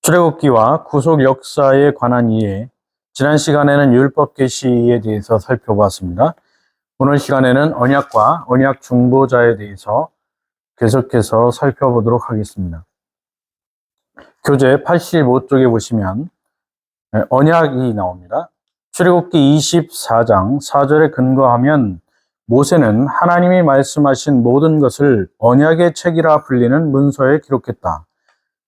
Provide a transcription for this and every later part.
출애굽기와 구속 역사에 관한 이해, 지난 시간에는 율법 계시에 대해서 살펴봤습니다. 오늘 시간에는 언약과 언약 중보자에 대해서 계속해서 살펴보도록 하겠습니다. 교재 85쪽에 보시면 언약이 나옵니다. 출애굽기 24장 4절에 근거하면 모세는 하나님이 말씀하신 모든 것을 언약의 책이라 불리는 문서에 기록했다.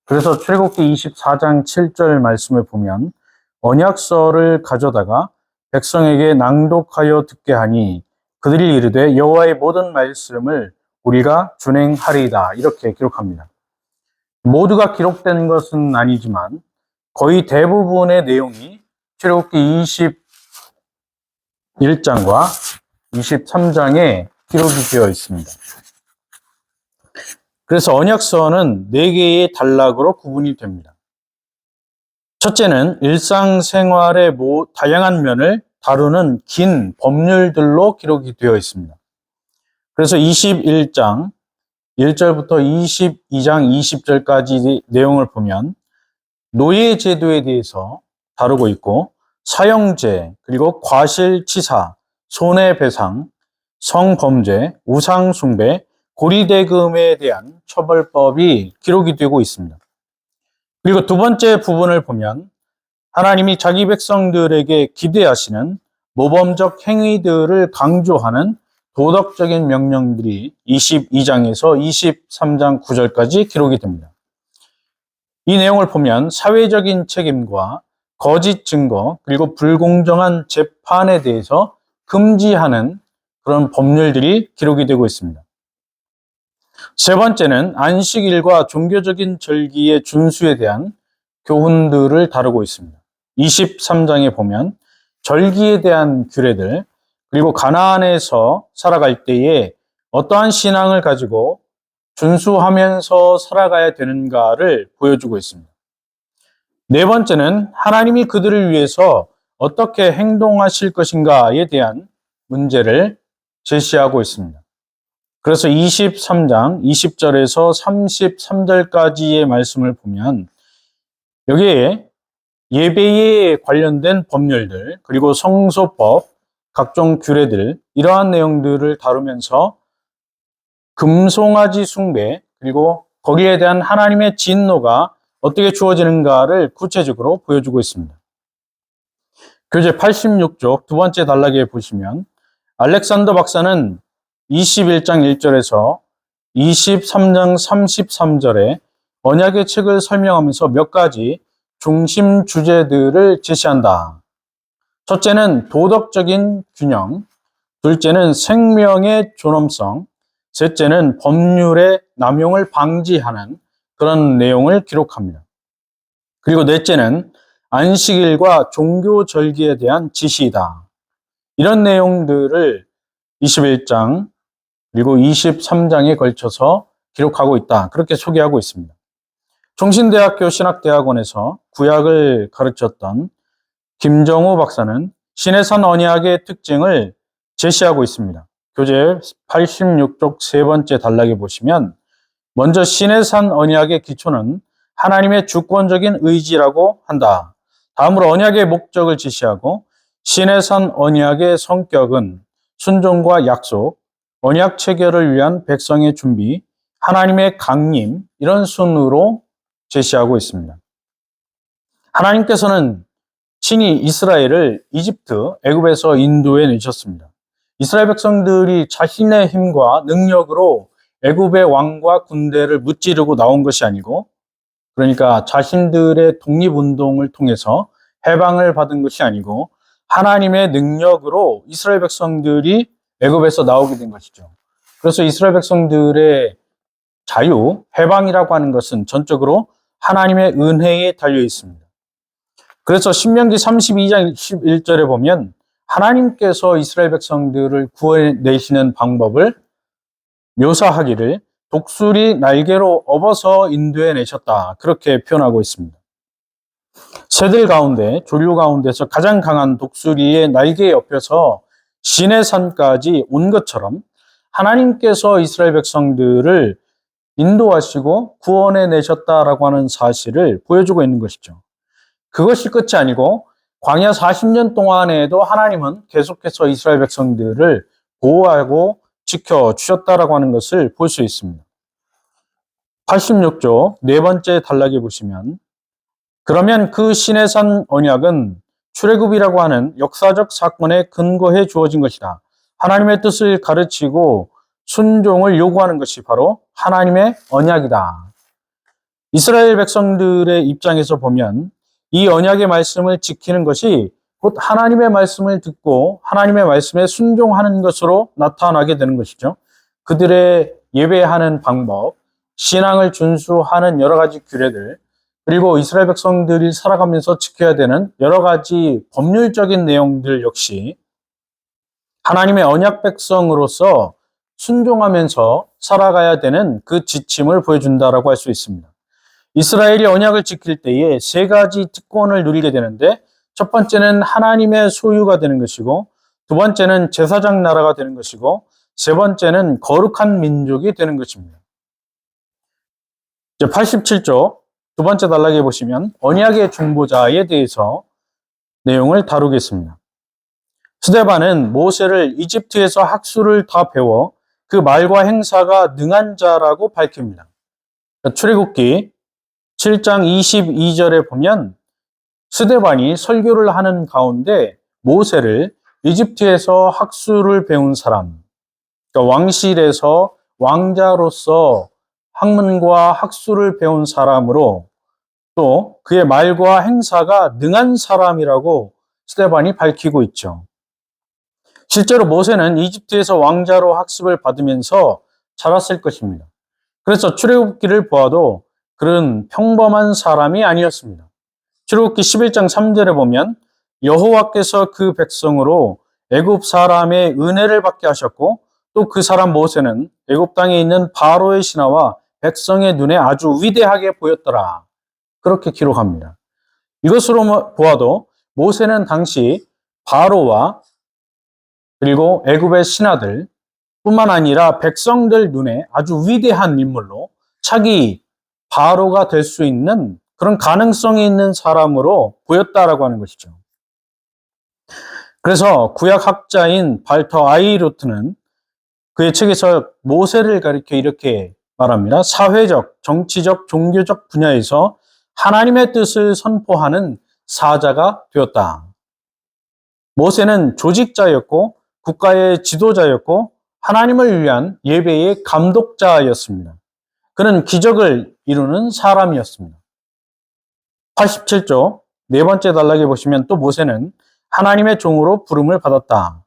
그래서 출애굽기 24장 7절 말씀을 보면 언약서를 가져다가 백성에게 낭독하여 듣게 하니 그들이 이르되 여호와의 모든 말씀을 우리가 준행하리이다, 이렇게 기록합니다. 모두가 기록된 것은 아니지만 거의 대부분의 내용이 출애굽기 21장과 23장에 기록이 되어 있습니다. 그래서 언약서는 4개의 단락으로 구분이 됩니다. 첫째는 일상생활의 다양한 면을 다루는 긴 법률들로 기록이 되어 있습니다. 그래서 21장 1절부터 22장 20절까지 내용을 보면 노예제도에 대해서 다루고 있고, 사형제, 그리고 과실치사, 손해배상, 성범죄, 우상숭배, 고리대금에 대한 처벌법이 기록이 되고 있습니다. 그리고 두 번째 부분을 보면 하나님이 자기 백성들에게 기대하시는 모범적 행위들을 강조하는 도덕적인 명령들이 22장에서 23장 9절까지 기록이 됩니다. 이 내용을 보면 사회적인 책임과 거짓 증거, 그리고 불공정한 재판에 대해서 금지하는 그런 법률들이 기록이 되고 있습니다. 세 번째는 안식일과 종교적인 절기의 준수에 대한 교훈들을 다루고 있습니다. 23장에 보면 절기에 대한 규례들, 그리고 가나안에서 살아갈 때에 어떠한 신앙을 가지고 준수하면서 살아가야 되는가를 보여주고 있습니다. 네 번째는 하나님이 그들을 위해서 어떻게 행동하실 것인가에 대한 문제를 제시하고 있습니다. 그래서 23장 20절에서 33절까지의 말씀을 보면 여기에 예배에 관련된 법률들, 그리고 성소법, 각종 규례들, 이러한 내용들을 다루면서 금송아지 숭배, 그리고 거기에 대한 하나님의 진노가 어떻게 주어지는가를 구체적으로 보여주고 있습니다. 교재 86쪽 두 번째 단락에 보시면 알렉산더 박사는 21장 1절에서 23장 33절에 언약의 책을 설명하면서 몇 가지 중심 주제들을 제시한다. 첫째는 도덕적인 균형, 둘째는 생명의 존엄성, 셋째는 법률의 남용을 방지하는 그런 내용을 기록합니다. 그리고 넷째는 안식일과 종교 절기에 대한 지시이다. 이런 내용들을 21장 그리고 23장에 걸쳐서 기록하고 있다, 그렇게 소개하고 있습니다. 총신대학교 신학대학원에서 구약을 가르쳤던 김정우 박사는 시내산 언약의 특징을 제시하고 있습니다. 교재 86쪽 세 번째 단락에 보시면 먼저 시내산 언약의 기초는 하나님의 주권적인 의지라고 한다. 다음으로 언약의 목적을 제시하고 시내산 언약의 성격은 순종과 약속, 언약 체결을 위한 백성의 준비, 하나님의 강림, 이런 순으로 제시하고 있습니다. 하나님께서는 친히 이스라엘을 이집트, 애굽에서 인도해 내셨습니다. 이스라엘 백성들이 자신의 힘과 능력으로 애굽의 왕과 군대를 무찌르고 나온 것이 아니고, 그러니까 자신들의 독립운동을 통해서 해방을 받은 것이 아니고 하나님의 능력으로 이스라엘 백성들이 애굽에서 나오게 된 것이죠. 그래서 이스라엘 백성들의 자유, 해방이라고 하는 것은 전적으로 하나님의 은혜에 달려 있습니다. 그래서 신명기 32장 11절에 보면 하나님께서 이스라엘 백성들을 구해내시는 방법을 묘사하기를 독수리 날개로 업어서 인도해 내셨다, 그렇게 표현하고 있습니다. 새들 가운데, 조류 가운데서 가장 강한 독수리의 날개에 엎여서 시내산까지 온 것처럼 하나님께서 이스라엘 백성들을 인도하시고 구원해 내셨다라고 하는 사실을 보여주고 있는 것이죠. 그것이 끝이 아니고 광야 40년 동안에도 하나님은 계속해서 이스라엘 백성들을 보호하고 지켜주셨다라고 하는 것을 볼 수 있습니다. 86조 네 번째 단락에 보시면 그러면 그 시내산 언약은 출애굽이라고 하는 역사적 사건에 근거해 주어진 것이다. 하나님의 뜻을 가르치고 순종을 요구하는 것이 바로 하나님의 언약이다. 이스라엘 백성들의 입장에서 보면 이 언약의 말씀을 지키는 것이 곧 하나님의 말씀을 듣고 하나님의 말씀에 순종하는 것으로 나타나게 되는 것이죠. 그들의 예배하는 방법, 신앙을 준수하는 여러 가지 규례들, 그리고 이스라엘 백성들이 살아가면서 지켜야 되는 여러 가지 법률적인 내용들 역시 하나님의 언약 백성으로서 순종하면서 살아가야 되는 그 지침을 보여준다라고 할 수 있습니다. 이스라엘이 언약을 지킬 때에 세 가지 특권을 누리게 되는데 첫 번째는 하나님의 소유가 되는 것이고 두 번째는 제사장 나라가 되는 것이고 세 번째는 거룩한 민족이 되는 것입니다. 이제 87조 두 번째 단락에 보시면 언약의 중보자에 대해서 내용을 다루겠습니다. 스데반은 모세를 이집트에서 학술을 다 배워 그 말과 행사가 능한 자라고 밝힙니다. 출애굽기 7장 22절에 보면 스데반이 설교를 하는 가운데 모세를 이집트에서 학술을 배운 사람, 그러니까 왕실에서 왕자로서 학문과 학술을 배운 사람으로 또 그의 말과 행사가 능한 사람이라고 스데반이 밝히고 있죠. 실제로 모세는 이집트에서 왕자로 학습을 받으면서 자랐을 것입니다. 그래서 출애굽기를 보아도 그런 평범한 사람이 아니었습니다. 출애굽기 11장 3절에 보면 여호와께서 그 백성으로 애굽 사람의 은혜를 받게 하셨고 또 그 사람 모세는 애굽 땅에 있는 바로의 신하와 백성의 눈에 아주 위대하게 보였더라. 그렇게 기록합니다. 이것으로 보아도 모세는 당시 바로와 그리고 애굽의 신하들 뿐만 아니라 백성들 눈에 아주 위대한 인물로 차기 바로가 될 수 있는 그런 가능성이 있는 사람으로 보였다라고 하는 것이죠. 그래서 구약학자인 발터 아이루트는 그의 책에서 모세를 가리켜 이렇게 말합니다. 사회적, 정치적, 종교적 분야에서 하나님의 뜻을 선포하는 사자가 되었다. 모세는 조직자였고 국가의 지도자였고 하나님을 위한 예배의 감독자였습니다. 그는 기적을 이루는 사람이었습니다. 87조 네 번째 단락에 보시면 또 모세는 하나님의 종으로 부름을 받았다.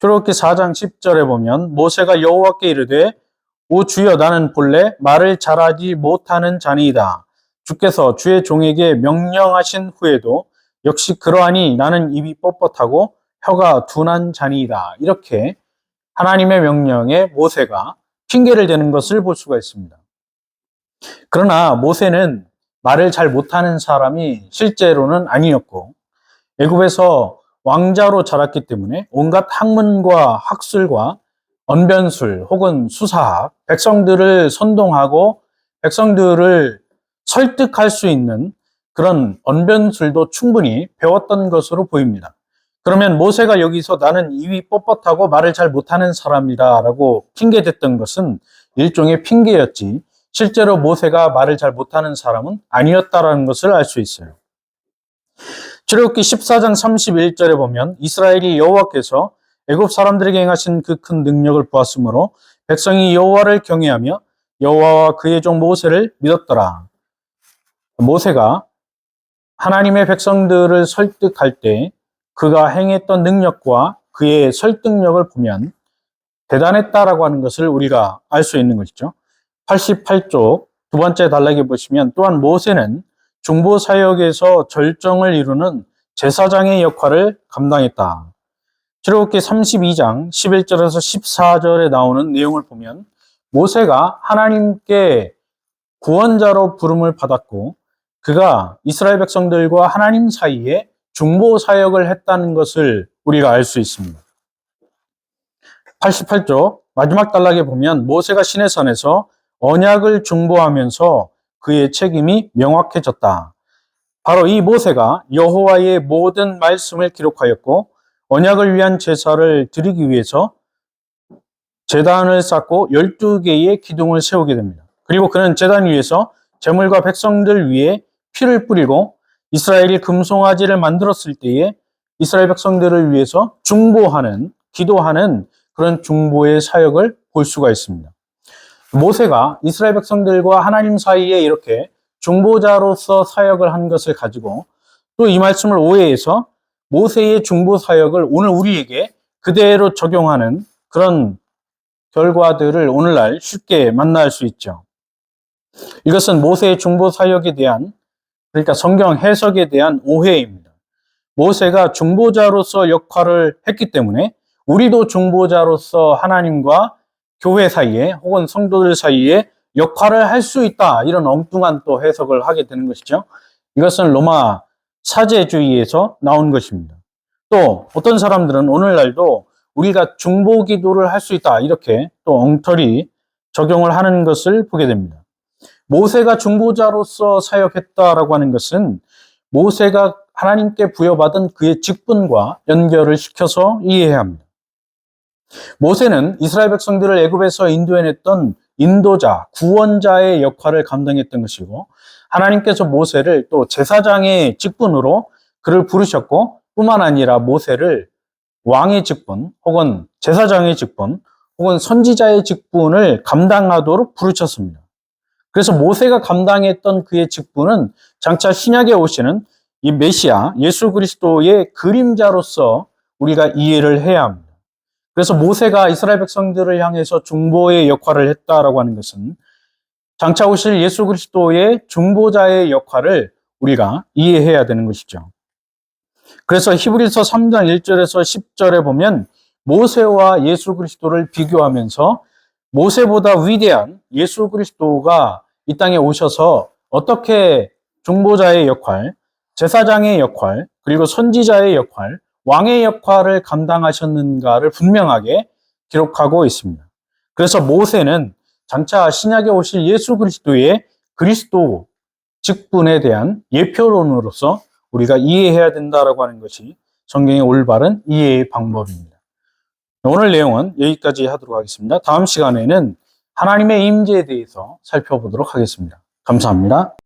출애굽기 4장 10절에 보면 모세가 여호와께 이르되 오 주여 나는 본래 말을 잘하지 못하는 자니이다. 주께서 주의 종에게 명령하신 후에도 역시 그러하니 나는 입이 뻣뻣하고 혀가 둔한 자니이다. 이렇게 하나님의 명령에 모세가 핑계를 대는 것을 볼 수가 있습니다. 그러나 모세는 말을 잘 못하는 사람이 실제로는 아니었고 애굽에서 왕자로 자랐기 때문에 온갖 학문과 학술과 언변술 혹은 수사학, 백성들을 선동하고 백성들을 설득할 수 있는 그런 언변술도 충분히 배웠던 것으로 보입니다. 그러면 모세가 여기서 나는 입이 뻣뻣하고 말을 잘 못하는 사람이다 라고 핑계댔던 것은 일종의 핑계였지 실제로 모세가 말을 잘 못하는 사람은 아니었다라는 것을 알 수 있어요. 출애굽기 14장 31절에 보면 이스라엘이 여호와께서 애굽 사람들에게 행하신 그 큰 능력을 보았으므로 백성이 여호와를 경외하며 여호와와 그의 종 모세를 믿었더라. 모세가 하나님의 백성들을 설득할 때 그가 행했던 능력과 그의 설득력을 보면 대단했다라고 하는 것을 우리가 알 수 있는 것이죠. 88쪽 두 번째 단락에 보시면 또한 모세는 중보 사역에서 절정을 이루는 제사장의 역할을 감당했다. 출애굽기 32장 11절에서 14절에 나오는 내용을 보면 모세가 하나님께 구원자로 부름을 받았고 그가 이스라엘 백성들과 하나님 사이에 중보 사역을 했다는 것을 우리가 알 수 있습니다. 88쪽 마지막 단락에 보면 모세가 시내산에서 언약을 중보하면서 그의 책임이 명확해졌다. 바로 이 모세가 여호와의 모든 말씀을 기록하였고 언약을 위한 제사를 드리기 위해서 제단을 쌓고 12개의 기둥을 세우게 됩니다. 그리고 그는 제단 위에서 제물과 백성들 위에 피를 뿌리고 이스라엘이 금송아지를 만들었을 때에 이스라엘 백성들을 위해서 중보하는, 기도하는 그런 중보의 사역을 볼 수가 있습니다. 모세가 이스라엘 백성들과 하나님 사이에 이렇게 중보자로서 사역을 한 것을 가지고 또 이 말씀을 오해해서 모세의 중보 사역을 오늘 우리에게 그대로 적용하는 그런 결과들을 오늘날 쉽게 만날 수 있죠. 이것은 모세의 중보 사역에 대한, 그러니까 성경 해석에 대한 오해입니다. 모세가 중보자로서 역할을 했기 때문에 우리도 중보자로서 하나님과 교회 사이에 혹은 성도들 사이에 역할을 할 수 있다, 이런 엉뚱한 또 해석을 하게 되는 것이죠. 이것은 로마 사제주의에서 나온 것입니다. 또 어떤 사람들은 오늘날도 우리가 중보 기도를 할 수 있다, 이렇게 또 엉터리 적용을 하는 것을 보게 됩니다. 모세가 중보자로서 사역했다라고 하는 것은 모세가 하나님께 부여받은 그의 직분과 연결을 시켜서 이해해야 합니다. 모세는 이스라엘 백성들을 애굽에서 인도해냈던 인도자, 구원자의 역할을 감당했던 것이고 하나님께서 모세를 또 제사장의 직분으로 그를 부르셨고 뿐만 아니라 모세를 왕의 직분 혹은 제사장의 직분 혹은 선지자의 직분을 감당하도록 부르셨습니다. 그래서 모세가 감당했던 그의 직분은 장차 신약에 오시는 이 메시아 예수 그리스도의 그림자로서 우리가 이해를 해야 합니다. 그래서 모세가 이스라엘 백성들을 향해서 중보의 역할을 했다라고 하는 것은 장차 오실 예수 그리스도의 중보자의 역할을 우리가 이해해야 되는 것이죠. 그래서 히브리서 3장 1절에서 10절에 보면 모세와 예수 그리스도를 비교하면서 모세보다 위대한 예수 그리스도가 이 땅에 오셔서 어떻게 중보자의 역할, 제사장의 역할, 그리고 선지자의 역할, 왕의 역할을 감당하셨는가를 분명하게 기록하고 있습니다. 그래서 모세는 장차 신약에 오실 예수 그리스도의 그리스도 직분에 대한 예표론으로서 우리가 이해해야 된다라고 하는 것이 성경의 올바른 이해의 방법입니다. 오늘 내용은 여기까지 하도록 하겠습니다. 다음 시간에는 하나님의 임재에 대해서 살펴보도록 하겠습니다. 감사합니다.